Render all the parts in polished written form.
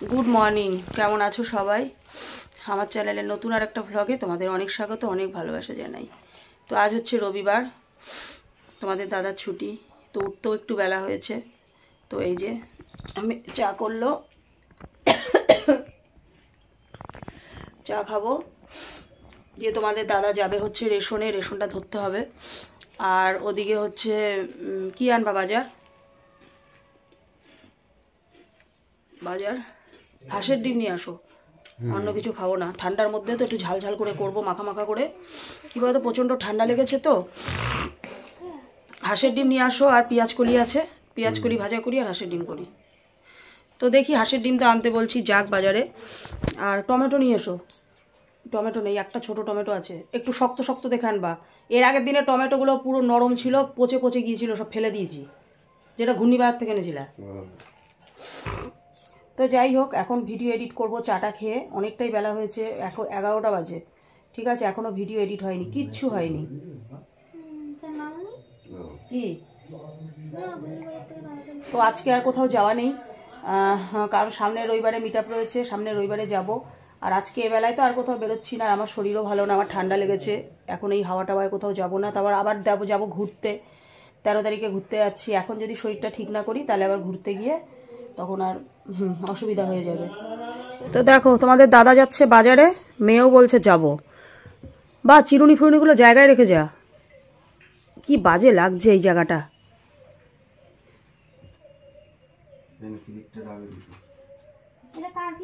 Good morning, কেমন আছো সবাই? আমার চ্যানেলের নতুন আর একটা ভ্লগে তোমাদের অনেক স্বাগত, অনেক ভালোবাসা জানাই। তো আজ হচ্ছে রবিবার, তোমাদের দাদার ছুটি, তো উঠতেও একটু বেলা হয়েছে। তো এই যে আমি চা করলো, চা খাবো, দিয়ে তোমাদের দাদা যাবে হচ্ছে রেশনটা ধরতে হবে। আর ওদিকে হচ্ছে কি আনবা বাজার হাঁসের ডিম নিয়ে আসো, অন্য কিছু খাবো না। ঠান্ডার মধ্যে তো একটু ঝাল ঝাল করে করবো, মাখা মাখা করে। কী বলতো, প্রচণ্ড ঠান্ডা লেগেছে তো। হাঁসের ডিম নিয়ে আসো, আর পেঁয়াজ কলি আছে, পেঁয়াজ কলি ভাজা করি আর হাঁসের ডিম করি। তো দেখি, হাঁসের ডিমটা আনতে বলছি, যাক বাজারে। আর টমেটো নিয়ে এসো। টমেটো নেই, একটা ছোট টমেটো আছে, একটু শক্ত শক্ত দেখে আনবা। এর আগের দিনে টমেটোগুলো পুরো নরম ছিল, পচে পচে গিয়েছিল, সব ফেলে দিয়েছি, যেটা ঘূর্ণিবাজার থেকে এনেছিলাম। তো যাই হোক, এখন ভিডিও এডিট করব চাটা খেয়ে। অনেকটাই বেলা হয়েছে, এখন 11টা বাজে। ঠিক আছে, এখনো ভিডিও এডিট হয়নি, কিচ্ছু হয়নি। কি তো আজকে আর কোথাও যাওয়া নেই, কারণ সামনের রবিবারে মিট আপ রয়েছে, সামনের রবিবারে যাব। আর আজকে এবেলায় তো আর কোথাও বেরোচ্ছি না, আমার শরীরও ভালো না, আমার ঠান্ডা লেগেছে। এখন এই হাওয়া টাওয়ায় কোথাও যাবো না, তারপর আবার যাবো ঘুরতে। 13 তারিখে ঘুরতে যাচ্ছি। এখন যদি শরীরটা ঠিক না করি, তাহলে আবার ঘুরতে গিয়ে তখন আর অসুবিধা হয়ে যাবে। তো দেখো, তোমাদের দাদা যাচ্ছে বাজারে, মেয়েও বলছে যাব। বা চিরুনি ফুরুনিগুলো জায়গায় রেখে যা, কি বাজে লাগছে এই জায়গাটা।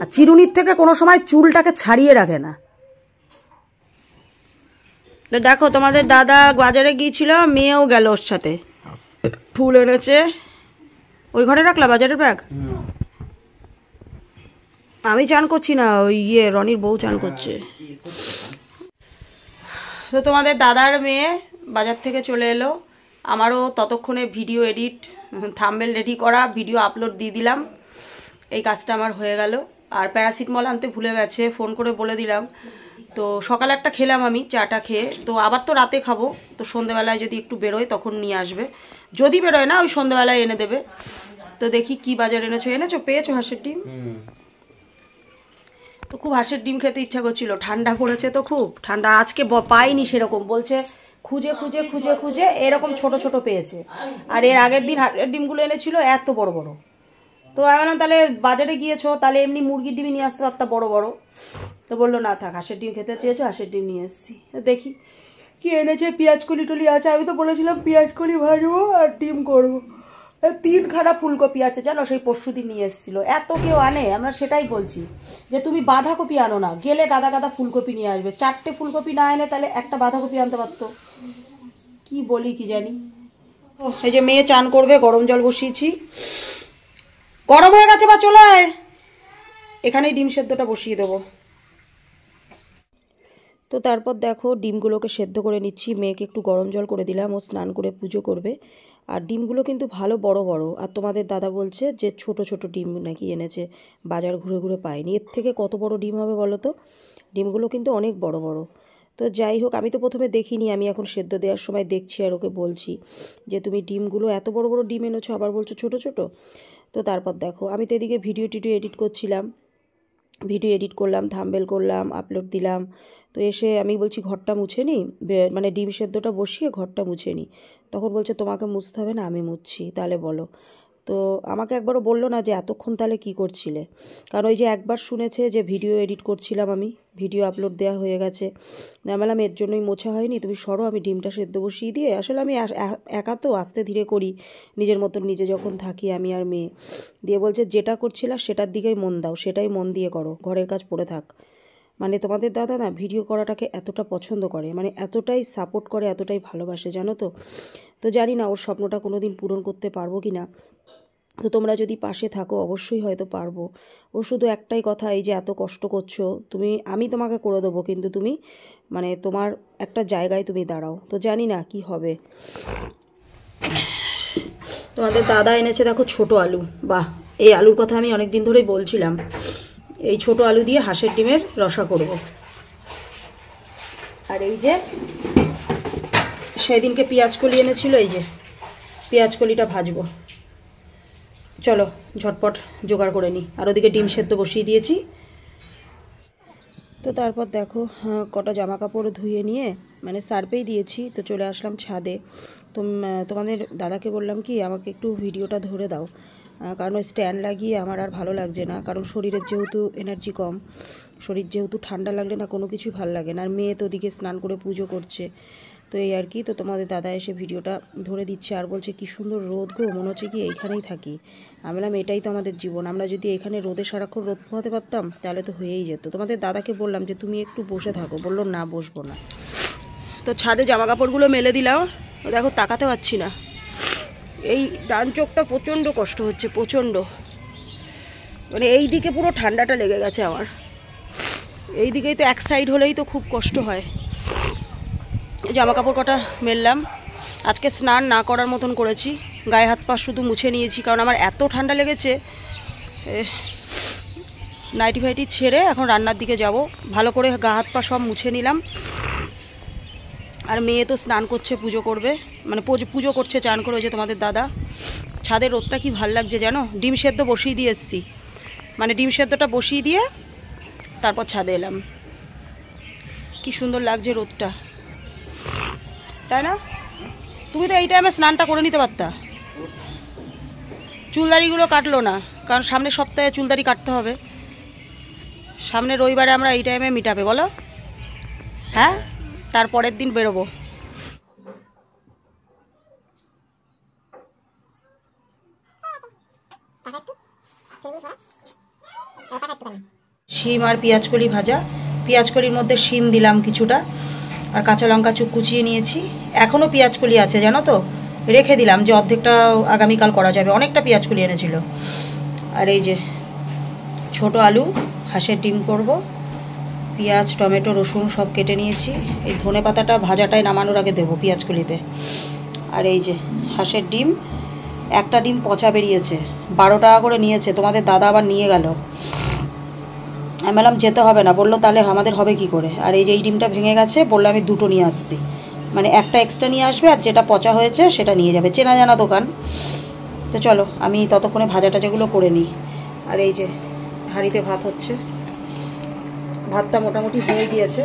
আর চিরুনির থেকে কোনো সময় চুলটাকে ছাড়িয়ে রাখে না। দেখো, তোমাদের দাদা বাজারে গিয়েছিল, মেয়েও গেল ওর সাথে। ফুল এনেছে, ওই ঘরে রাখলা বাজারের ব্যাগ। আমি চান করছি না, ওই রনির বউ চান করছে। তো তোমাদের দাদার মেয়ে বাজার থেকে চলে এলো, আমারও ততক্ষণে ভিডিও এডিট, থাম্বনেল রেডি করা, ভিডিও আপলোড দিয়ে দিলাম। এই কাজটা আমার হয়ে গেল। আর প্যারাসিটামল আনতে ভুলে গেছে, ফোন করে বলে দিলাম। তো সকালে একটা খেলাম আমি, চাটা খেয়ে, তো আবার তো রাতে খাবো। তো সন্ধ্যেবেলায় যদি একটু বেরোয় তখন নিয়ে আসবে, যদি বেরোয় না ওই সন্ধ্যেবেলায় এনে দেবে। তো দেখি কি বাজার এনেছো পেয়েছো হাঁসের ডিম? তো খুব হাঁসের ডিম খেতে ইচ্ছা করছিল, ঠান্ডা পড়েছে তো খুব ঠান্ডা। আজকে পাইনি সেরকম, বলছে খুঁজে খুঁজে খুঁজে খুঁজে এরকম ছোট ছোট পেয়েছে। আর এর আগের দিন হাঁসের ডিমগুলো এনেছিল এত বড় বড়। তো আমি বললাম, তাহলে বাজারে গিয়েছো, তাহলে এমনি মুরগির ডিমই নিয়ে আসতে পারতা বড় বড়। তো বললো না থাক, হাঁসের ডিম খেতে চেয়েছো, হাঁসের ডিম নিয়ে এসেছি। দেখি কি এনেছে, পেঁয়াজ কলি টলি আছে। আমি তো বলেছিলাম পেঁয়াজ কলি ভাজবো আর ডিম করবো। 3খানা ফুলকপি আছে জানো, সেই পরশুদিন নিয়ে এসেছিল। এত কেউ আনে, আমরা সেটাই বলছি যে তুমি বাঁধাকপি আনো না, গেলে গাদা গাদা ফুলকপি নিয়ে আসবে। 4টে ফুলকপি না এনে তাহলে একটা বাঁধাকপি আনতে পারতো। কি বলি কি জানি। এই যে মেয়ে চান করবে, গরম জল বসিয়েছি, গরম হয়ে গেছে, বা চলে আয়। এখানেই ডিম সেদ্ধটা বসিয়ে দেবো। তো তারপর দেখো, ডিমগুলোকে সেদ্ধ করে নিচ্ছি, মেয়েকে একটু গরম জল করে দিলাম, ও স্নান করে পুজো করবে। আর ডিমগুলো কিন্তু ভালো বড় বড়। আর তোমাদের দাদা বলছে যে ছোট ছোট ডিম নাকি এনেছে, বাজার ঘুরে ঘুরে পায়নি। এর থেকে কত বড় ডিম হবে বলো তো? ডিমগুলো কিন্তু অনেক বড় বড়। তো যাই হোক, আমি তো প্রথমে দেখিনি, আমি এখন সেদ্ধ দেওয়ার সময় দেখছি, আর ওকে বলছি যে তুমি ডিমগুলো এত বড় বড় ডিম এনেছো, আবার বলছো ছোট ছোট। তো তারপর দেখো, আমি তো এদিকে ভিডিও এডিট করছিলাম, ভিডিও এডিট করলাম, থাম্বনেল করলাম, আপলোড দিলাম। তো এসে আমি বলছি ঘরটা মুছে নিই, মানে ডিম সেদ্ধটা বসিয়ে ঘরটা মুছে নিই। তখন বলছে তোমাকে মুছতে হবে না, আমি মুছছি, তাহলে বলো। তো আমাকে একবারও বললো না যে এতক্ষণ তাহলে কি করছিলে, কারণ ওই যে একবার শুনেছে যে ভিডিও এডিট করছিলাম, আমি ভিডিও আপলোড দেওয়া হয়ে গেছে। আমি বললাম এর জন্যই মোছা হয়নি, তুমি সরো, আমি ডিমটা সেদ্ধ বসিয়ে দিয়ে, আসলে আমি একা তো আস্তে ধীরে করি, নিজের মতন নিজে যখন থাকি আমি আর মেয়ে। দিয়ে বলছে যেটা করছিলা সেটার দিকেই মন দাও, সেটাই মন দিয়ে করো, ঘরের কাজ পড়ে থাক। মানে তোমাদের দাদা না ভিডিও করাটাকে এতটা পছন্দ করে, মানে এতটাই সাপোর্ট করে, এতটাই ভালোবাসে, জানো তো। তো জানি না ওর স্বপ্নটা কোনো দিন পূরণ করতে পারবো কি না। তো তোমরা যদি পাশে থাকো অবশ্যই হয়তো পারবো। ও শুধু একটাই কথা, এই যে এত কষ্ট করছো তুমি, আমি তোমাকে করে দেবো, কিন্তু তুমি মানে তোমার একটা জায়গায় তুমি দাঁড়াও। তো জানি না কি হবে। তোমাদের দাদা এনেছে দেখো ছোট আলু, বাহ, এই আলুর কথা আমি অনেক দিন ধরেই বলছিলাম। এই ছোট আলু দিয়ে হাঁসের ডিমের রসা করব। আর এই যে সেদিনকে পেঁয়াজ কলি এনেছিল, এই যে পেঁয়াজ কলিটা ভাজবো। চলো ঝটপট জোগাড় করে নিই। আর ওদিকে ডিম সেদ্ধ বসিয়ে দিয়েছি। তো তারপর দেখো কটা জামা কাপড় ধুয়ে নিয়ে মানে সার্ফেই দিয়েছি, তো চলে আসলাম ছাদে। তো তোমাদের দাদাকে বললাম কি আমাকে একটু ভিডিওটা ধরে দাও, কারণ ওই স্ট্যান্ড লাগিয়ে আমার আর ভালো লাগছে না, কারণ শরীরের যেহেতু এনার্জি কম, শরীর যেহেতু ঠান্ডা লাগলে না কোনো কিছুই ভালো লাগে না। আর মেয়ে তো ওদিকে স্নান করে পুজো করছে, তো এই আর কি। তো তোমাদের দাদা এসে ভিডিওটা ধরে দিচ্ছে আর বলছে কি সুন্দর রোদ গো, মনে হচ্ছে কি এইখানেই থাকি। আমি বললাম এটাই তো আমাদের জীবন, আমরা যদি এখানে রোদে সারাক্ষণ রোদ পোহাতে পারতাম তাহলে তো হয়েই যেত। তোমাদের দাদাকে বললাম যে তুমি একটু বসে থাকো, বললো না বসবো না। তো ছাদে জামা কাপড়গুলো মেলে দিলাম। দেখো তাকাতে পারছি না, এই ডান চোখটা প্রচণ্ড কষ্ট হচ্ছে, প্রচণ্ড। মানে এই দিকে পুরো ঠান্ডাটা লেগে গেছে আমার, এই দিকেই তো এক সাইড হলেই তো খুব কষ্ট হয়। জামা কাপড় কটা মেললাম। আজকে স্নান না করার মতন করেছি, গায়ে হাত পা শুধু মুছে নিয়েছি, কারণ আমার এত ঠান্ডা লেগেছে। নাইটি ফাইটি ছেড়ে এখন রান্নার দিকে যাব। ভালো করে গা হাত পা সব মুছে নিলাম। আর মেয়ে তো স্নান করছে, পুজো করবে, মানে পুজো করছে চান করে। ওই যে তোমাদের দাদা, ছাদের রোদটা কি ভাল লাগছে জানো। ডিম সেদ্ধ বসিয়ে দিয়ে এসছি, মানে ডিম সেদ্ধটা বসিয়ে দিয়ে তারপর ছাদে এলাম। কি সুন্দর লাগছে রোদটা, তাই না? তুমি তো এই টাইমে স্নানটা করে নিতে পারতা। চুলদারিগুলো কাটলো না, কারণ সামনের সপ্তাহে চুলদারি কাটতে হবে। সামনে রবিবারে আমরা এই টাইমে মিটাবে বলো, হ্যাঁ? তারপরের দিন বেরোবো। শিম আর পেঁয়াজকলি ভাজা, পেঁয়াজকলির মধ্যে শিম দিলাম কিছুটা, আর কাঁচা লঙ্কা কুচিয়ে নিয়েছি। এখনও পেঁয়াজকলি আছে জানো তো, রেখে দিলাম যে অর্ধেকটা আগামীকাল করা যাবে, অনেকটা পেঁয়াজকলি এনেছিল। আর এই যে ছোট আলু, হাঁসের ডিম করব, পেঁয়াজ টমেটো রসুন সব কেটে নিয়েছি। এই ধনে পাতাটা ভাজাটায় নামানোর আগে দেবো পেঁয়াজকলিতে। আর এই যে হাঁসের ডিম, একটা ডিম পচা বেরিয়েছে, 12 টাকা করে নিয়েছে, তোমাদের দাদা আবার নিয়ে গেল। আমি বললাম যেতে হবে না, বললো তাহলে আমাদের হবে কি করে। আর এই যে এই ডিমটা ভেঙে গেছে, বললো আমি দুটো নিয়ে আসছি, মানে একটা এক্সট্রা নিয়ে আসবে আর যেটা পচা হয়েছে সেটা নিয়ে যাবে, চেনা জানা দোকান। তো চলো আমি ততক্ষণে ভাজা টাজাগুলো করে নিই। আর এই যে হাঁড়িতে ভাত হচ্ছে, ভাতটা মোটামুটি হয়ে গিয়েছে,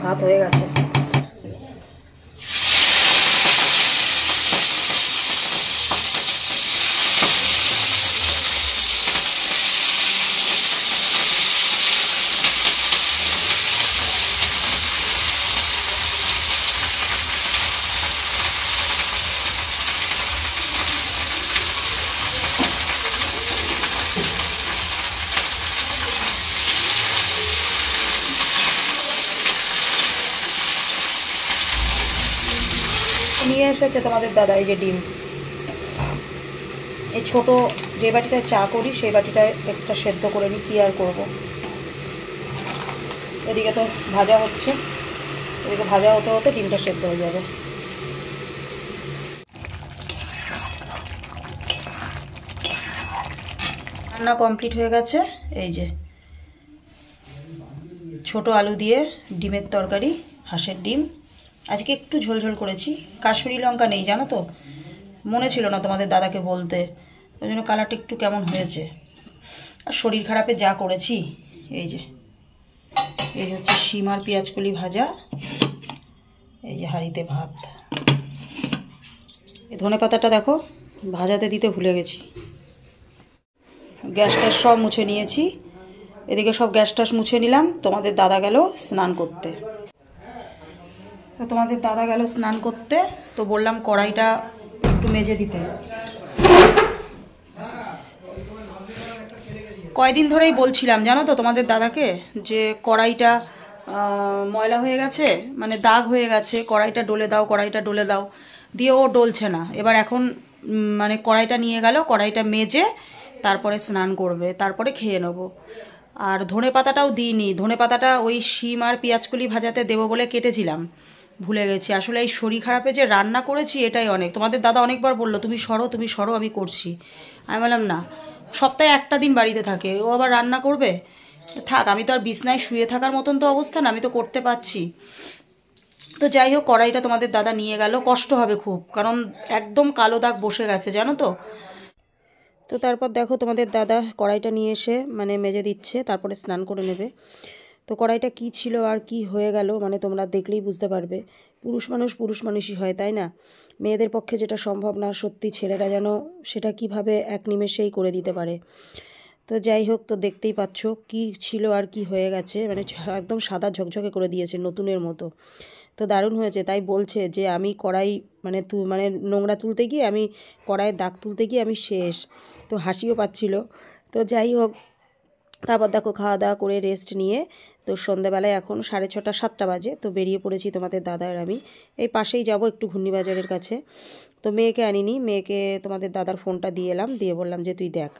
ভাত হয়ে গেছে। নিয়ে এসেছে তোমাদের দাদা এই যে ডিম, এই ছোট যে বাটিটায় চা করি সেই বাটিটায় এক্সট্রা সেদ্ধ করে নিই, কী আর করবো। এদিকে তো ভাজা হচ্ছে, এদিকে ভাজা হতে হতে ডিমটা সেদ্ধ হয়ে যাবে। রান্না কমপ্লিট হয়ে গেছে। এই যে ছোট আলু দিয়ে ডিমের তরকারি, হাঁসের ডিম। আজকে একটু ঝোলঝোল করেছি, কাশ্মীরি লঙ্কা নেই জানো তো, মনে ছিল না তোমাদের দাদাকে বলতে, ওই জন্য কালারটা একটু কেমন হয়েছে। আর শরীর খারাপে যা করেছি। এই যে এই হচ্ছে শিম আর পেঁয়াজকলি ভাজা, এই যে হাঁড়িতে ভাত। এই ধনে পাতাটা দেখো ভাজাতে দিতে ভুলে গেছি। গ্যাস ট্যাস সব মুছে নিয়েছি, এদিকে সব গ্যাস ট্যাস মুছে নিলাম। তোমাদের দাদা গেল স্নান করতে। তো তোমাদের দাদা গেল স্নান করতে, তো বললাম কড়াইটা একটু মেজে দিতে। কয়দিন ধরেই বলছিলাম জানো তো তোমাদের দাদাকে যে কড়াইটা ময়লা হয়ে গেছে, মানে দাগ হয়ে গেছে, কড়াইটা ডলে দাও, কড়াইটা ডলে দাও, দিয়ে ও ডলছে না। এবার এখন মানে কড়াইটা নিয়ে গেল, কড়াইটা মেজে তারপরে স্নান করবে, তারপরে খেয়ে নেবো। আর ধনে পাতাটাও দিইনি, ধনে পাতাটা ওই শিম আর পেঁয়াজকলি ভাজাতে দেবো বলে কেটেছিলাম, ভুলে গেছি। আসলে এই শরীর খারাপে যে রান্না করেছি এটাই অনেক। তোমাদের দাদা অনেকবার বললো তুমি সরো আমি করছি। আমি বললাম না, সপ্তাহে একটা দিন বাড়িতে থাকে, ও আবার রান্না করবে, থাক, আমি তো আর বিছনায় শুয়ে থাকার মতন তো অবস্থা না, আমি তো করতে পারছি। তো যাই হোক কড়াইটা তোমাদের দাদা নিয়ে গেল, কষ্ট হবে খুব, কারণ একদম কালো দাগ বসে গেছে জানো তো। তো তারপর দেখো তোমাদের দাদা কড়াইটা নিয়ে এসে মানে মেজে দিচ্ছে, তারপরে স্নান করে নেবে। তো কড়াইটা কী ছিল আর কি হয়ে গেল মানে তোমরা দেখলেই বুঝতে পারবে। পুরুষ মানুষই হয়, তাই না? মেয়েদের পক্ষে যেটা সম্ভব না, সত্যি ছেলেরা যেন সেটা কিভাবে এক নিমেষেই করে দিতে পারে। তো যাই হোক, তো দেখতেই পাচ্ছ কি ছিল আর কি হয়ে গেছে, মানে একদম সাদা ঝকঝকে করে দিয়েছে নতুনের মতো। তো দারুণ হয়েছে, তাই বলছে যে আমি কড়াই মানে মানে নোংরা তুলতে গিয়ে আমি কড়াইয়ের দাগ তুলতে গিয়ে আমি শেষ। তো হাসিও পাচ্ছিল। তো যাই হোক, তারপর দেখো খাওয়া দাওয়া করে রেস্ট নিয়ে তো সন্ধ্যাবেলায় এখন 6:30 7টা বাজে, তো বেরিয়ে পড়েছি তোমাদের দাদা আর আমি। এই পাশেই যাব একটু ঘূর্ণিবাজারের কাছে। তো মেয়েকে আনিনি, মেয়েকে তোমাদের দাদার ফোনটা দিয়ে এলাম, দিয়ে বললাম যে তুই দেখ।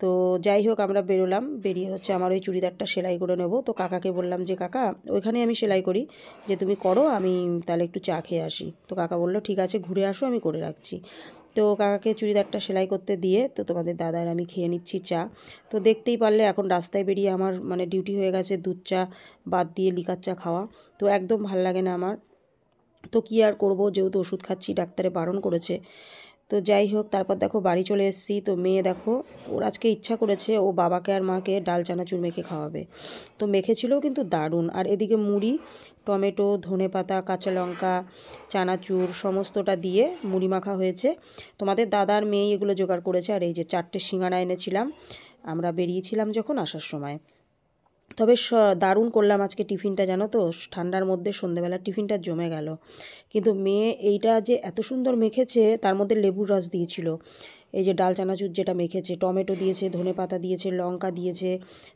তো যাই হোক, আমরা বেরোলাম, বেরিয়ে হচ্ছে আমার ওই চুড়িদারটা সেলাই করে নেব। তো কাকাকে বললাম যে কাকা ওইখানে আমি সেলাই করি, যে তুমি করো, আমি তাহলে একটু চা খেয়ে আসি। তো কাকা বললো ঠিক আছে ঘুরে আসো, আমি করে রাখছি। তো কাকাকে চুড়িদারটা সেলাই করতে দিয়ে তো তোমাদের দাদা আর আমি খেয়ে নিচ্ছি চা। তো দেখতেই পারলে এখন রাস্তায় বেরিয়ে আমার মানে ডিউটি হয়ে গেছে দুধ চা বাদ দিয়ে লিকার চা খাওয়া। তো একদম ভাল লাগে না আমার। তো কী আর করবো, যেহেতু ওষুধ খাচ্ছি, ডাক্তারে বারণ করেছে। তো যাই হোক, তারপর দেখো বাড়ি চলে এসেছি। তো মেয়ে দেখো, ওর আজকে ইচ্ছা করেছে ও বাবাকে আর মাকে ডাল চানাচুর মেখে খাওয়াবে। তো মেখেছিলও কিন্তু দারুণ। আর এদিকে মুড়ি, টমেটো, ধনেপাতা, কাঁচা লঙ্কা, চানাচুর সমস্তটা দিয়ে মুড়ি মাখা হয়েছে। তোমাদের দাদার মেয়ে এগুলো জোগাড় করেছে। আর এই যে 4টে সিঙ্গাড়া এনেছিলাম আমরা বেরিয়েছিলাম যখন আসার সময়। তবে দারুণ করলাম আজকে টিফিনটা, জানো তো, ঠান্ডার মধ্যে সন্ধেবেলার টিফিনটা জমে গেল। কিন্তু মেয়ে এইটা যে এত সুন্দর মেখেছে, তার মধ্যে লেবুর রস দিয়েছিল। এই যে ডাল চানাচুর যেটা মেখেছে, টমেটো দিয়েছে, ধনেপাতা দিয়েছে, লঙ্কা দিয়েছে,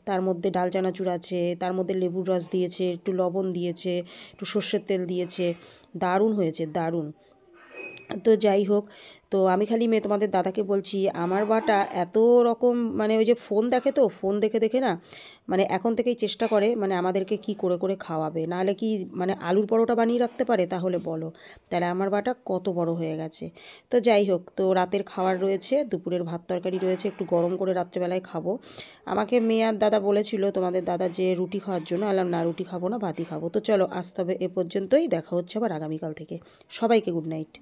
তার মধ্যে ডাল চানাচুর আছে, তার মধ্যে লেবুর রস দিয়েছে, একটু লবণ দিয়েছে, একটু সর্ষের তেল দিয়েছে। দারুণ হয়েছে, দারুণ। তো যাই হোক, তো আমি খালি মেয়ে তোমাদের দাদাকে বলছি আমার বাটা এত রকম মানে ওই যে ফোন দেখে, তো ফোন দেখে দেখে না মানে এখন থেকেই চেষ্টা করে মানে আমাদেরকে কি করে করে খাওয়াবে, নাহলে কি মানে আলুর পরোটা বানিয়ে রাখতে পারে, তাহলে বলো। তাহলে আমার বাটা কত বড় হয়ে গেছে। তো যাই হোক, তো রাতের খাবার রয়েছে, দুপুরের ভাত তরকারি রয়েছে, একটু গরম করে রাত্রেবেলায় খাবো। আমাকে মেয়ে আর দাদা বলেছিল তোমাদের দাদা যে রুটি খাওয়ার জন্য, আলাম না রুটি খাবো না, ভাতই খাবো। তো চলো, আসতে হবে এ পর্যন্তই, দেখা হচ্ছে আবার আগামীকাল থেকে। সবাইকে গুড নাইট।